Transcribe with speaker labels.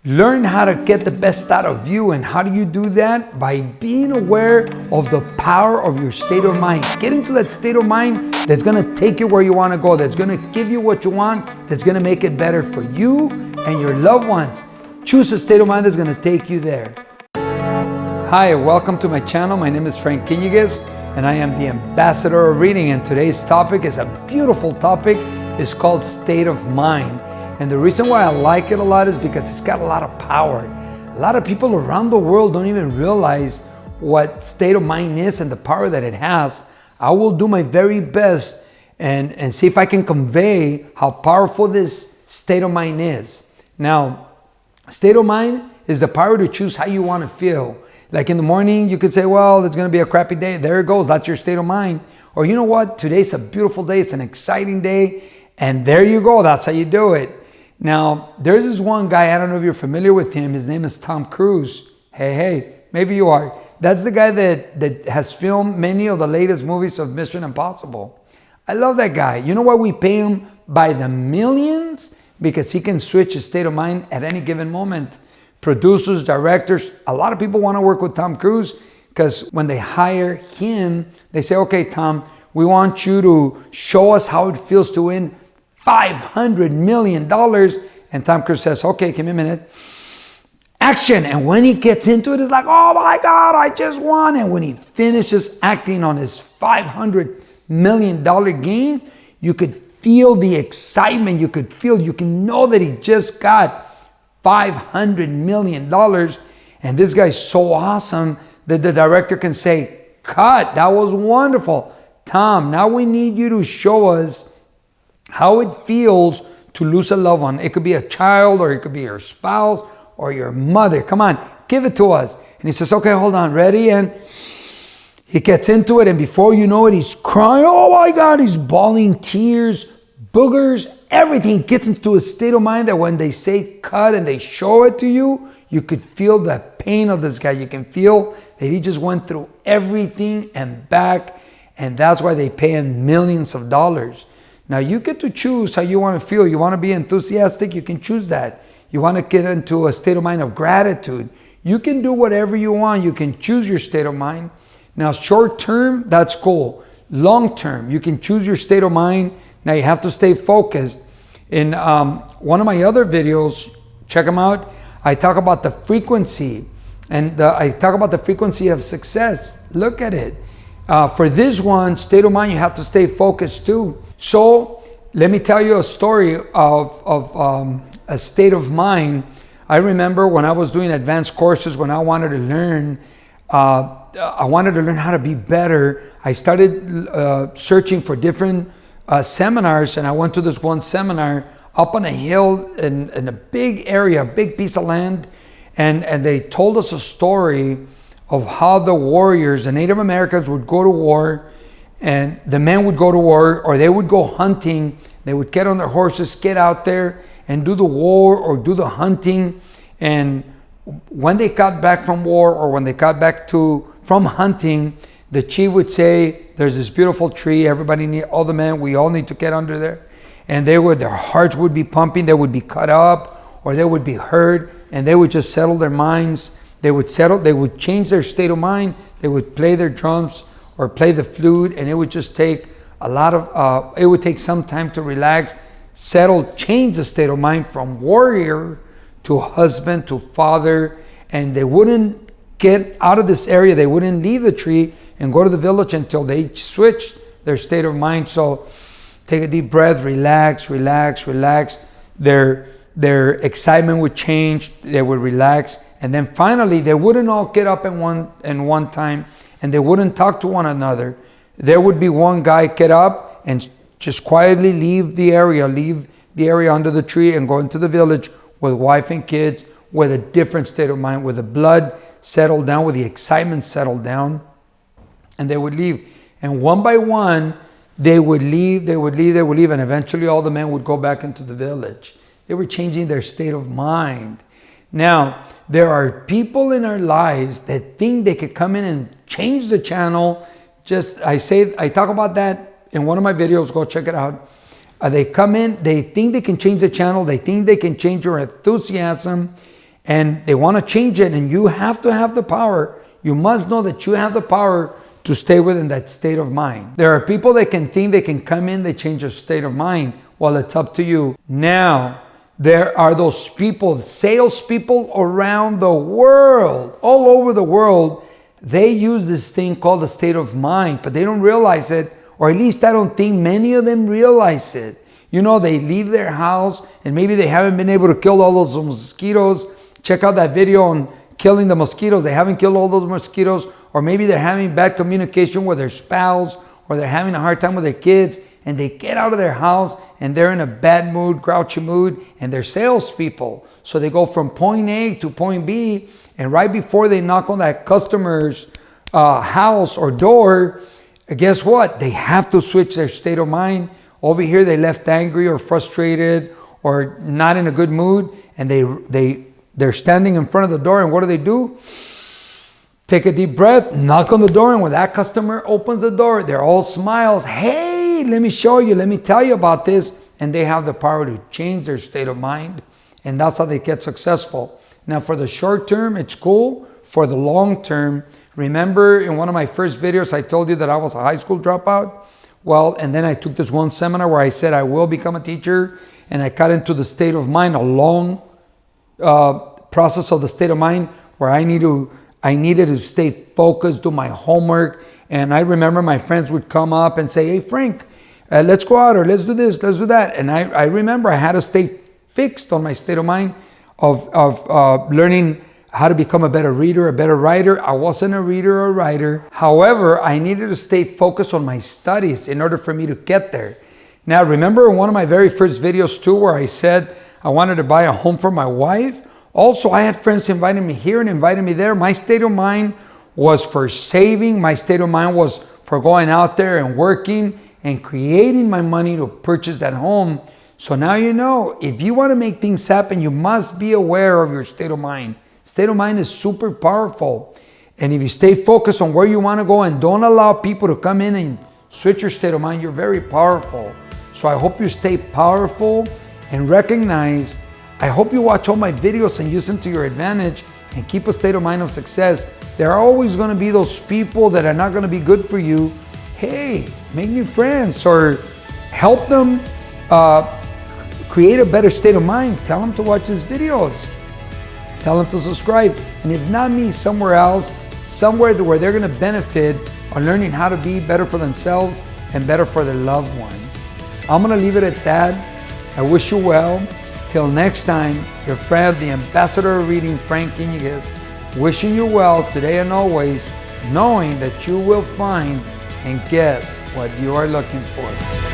Speaker 1: Learn how to get the best out of you. And how do you do that? By being aware of the power of your state of mind. Get into that state of mind that's going to take you where you want to go, that's going to give you what you want, that's going to make it better for you and your loved ones. Choose a state of mind that's going to take you there. Hi, welcome to my channel. My name is Iniguez, and I am the ambassador of reading. And today's topic is a beautiful topic. It's called state of mind. And the reason why I like it a lot is because it's got a lot of power. A lot of people around the world don't even realize what state of mind is and the power that it has. I will do my very best and see if I can convey how powerful this state of mind is. Now, state of mind is the power to choose how you want to feel. Like in the morning, you could say, well, it's going to be a crappy day. There it goes. That's your state of mind. Or you know what? Today's a beautiful day. It's an exciting day. And there you go. That's how you do it. Now, there's this one guy, I don't know if you're familiar with him. His name is Tom Cruise. Hey, maybe you are. That's the guy that has filmed many of the latest movies of Mission Impossible. I love that guy. You know why we pay him by the millions? Because he can switch his state of mind at any given moment. Producers, directors, a lot of people want to work with Tom Cruise because when they hire him, they say, okay, Tom, we want you to show us how it feels to win $500 million. And Tom Cruise says, okay, give me a minute. Action. And when he gets into it, it's like, oh my God, I just won. And when he finishes acting on his $500 million game, you could feel the excitement. You can know that he just got $500 million. And this guy's so awesome that the director can say, cut, that was wonderful. Tom, now we need you to show us how it feels to lose a loved one. It could be a child, or it could be your spouse, or your mother. Come on, give it to us. And he says, okay, hold on, ready? And he gets into it, and before you know it, he's crying. Oh my God, he's bawling tears, boogers, everything. Gets into a state of mind that when they say cut and they show it to you, you could feel the pain of this guy. You can feel that he just went through everything and back, and that's why they pay him millions of dollars. Now, you get to choose how you want to feel. You want to be enthusiastic, you can choose that. You want to get into a state of mind of gratitude. You can do whatever you want. You can choose your state of mind. Now, short term, that's cool. Long term, you can choose your state of mind. Now, you have to stay focused. In one of my other videos, check them out, I talk about the frequency. And I talk about the frequency of success. Look at it. For this one, state of mind, you have to stay focused too. So let me tell you a story of a state of mind. I remember when I was doing advanced courses, when I wanted to learn, how to be better. I started searching for different seminars, and I went to this one seminar up on a hill in a big area, a big piece of land, and they told us a story of how the warriors, the Native Americans, would go to war. And the men would go to war, or they would go hunting. They would get on their horses, get out there and do the war or do the hunting. And when they got back from war, or when they got back from hunting, the chief would say, there's this beautiful tree, all the men, we all need to get under there. And their hearts would be pumping, they would be cut up, or they would be hurt, and they would just settle their minds. They would change their state of mind. They would play their drums or play the flute, and it would just take it would take some time to relax, settle, change the state of mind from warrior to husband to father, and they wouldn't get out of this area. They wouldn't leave the tree and go to the village until they switched their state of mind. So take a deep breath, relax. Their excitement would change, they would relax, and then finally they wouldn't all get up in one time, and they wouldn't talk to one another. There would be one guy get up and just quietly leave the area under the tree and go into the village with wife and kids, with a different state of mind, with the blood settled down, with the excitement settled down, and they would leave. And one by one, they would leave, and eventually all the men would go back into the village. They were changing their state of mind. Now, there are people in our lives that think they could come in and change the channel. I talk about that in one of my videos. Go check it out. They come in, they think they can change the channel. They think they can change your enthusiasm. and they want to change it, and you have to have the power. You must know that you have the power to stay within that state of mind. There are people that can think they can come in, they change their state of mind. Well, it's up to you. Now, there are those people, salespeople around the world, all over the world. They use this thing called the state of mind, but they don't realize it, or at least I don't think many of them realize it. You know, they leave their house and maybe they haven't been able to kill all those mosquitoes. Check out that video on killing the mosquitoes. They haven't killed all those mosquitoes, or maybe they're having bad communication with their spouse, or they're having a hard time with their kids, and they get out of their house and they're in a bad mood, grouchy mood, and they're salespeople. So they go from point A to point B, and right before they knock on that customer's house or door, guess what? They have to switch their state of mind. Over here, they left angry or frustrated or not in a good mood, and they're standing in front of the door, and what do? Take a deep breath, knock on the door, and when that customer opens the door, they're all smiles. Hey, let me show you, let me tell you about this. And they have the power to change their state of mind, and that's how they get successful. Now, for the short term, it's cool. For the long term, remember in one of my first videos, I told you that I was a high school dropout? Well, and then I took this one seminar where I said I will become a teacher, and I got into the state of mind, a long process of the state of mind where I needed to stay focused, do my homework. And I remember my friends would come up and say, hey, Frank, let's go out, or let's do this, let's do that. And I remember I had to stay fixed on my state of mind of learning how to become a better reader, a better writer. I wasn't a reader or writer. However, I needed to stay focused on my studies in order for me to get there. Now, remember in one of my very first videos too, where I said I wanted to buy a home for my wife? Also, I had friends inviting me here and inviting me there. My state of mind was for saving. My state of mind was for going out there and working and creating my money to purchase that home. So now you know, if you want to make things happen, you must be aware of your state of mind. State of mind is super powerful. And if you stay focused on where you want to go and don't allow people to come in and switch your state of mind, you're very powerful. So I hope you stay powerful and recognize, I hope you watch all my videos and use them to your advantage and keep a state of mind of success. There are always going to be those people that are not going to be good for you. Hey, make new friends or help them create a better state of mind. Tell them to watch these videos. Tell them to subscribe. And if not me, somewhere else, somewhere where they're going to benefit on learning how to be better for themselves and better for their loved ones. I'm going to leave it at that. I wish you well. Till next time, your friend, the ambassador of reading, Frank Iniguez, wishing you well today and always, knowing that you will find and get what you are looking for.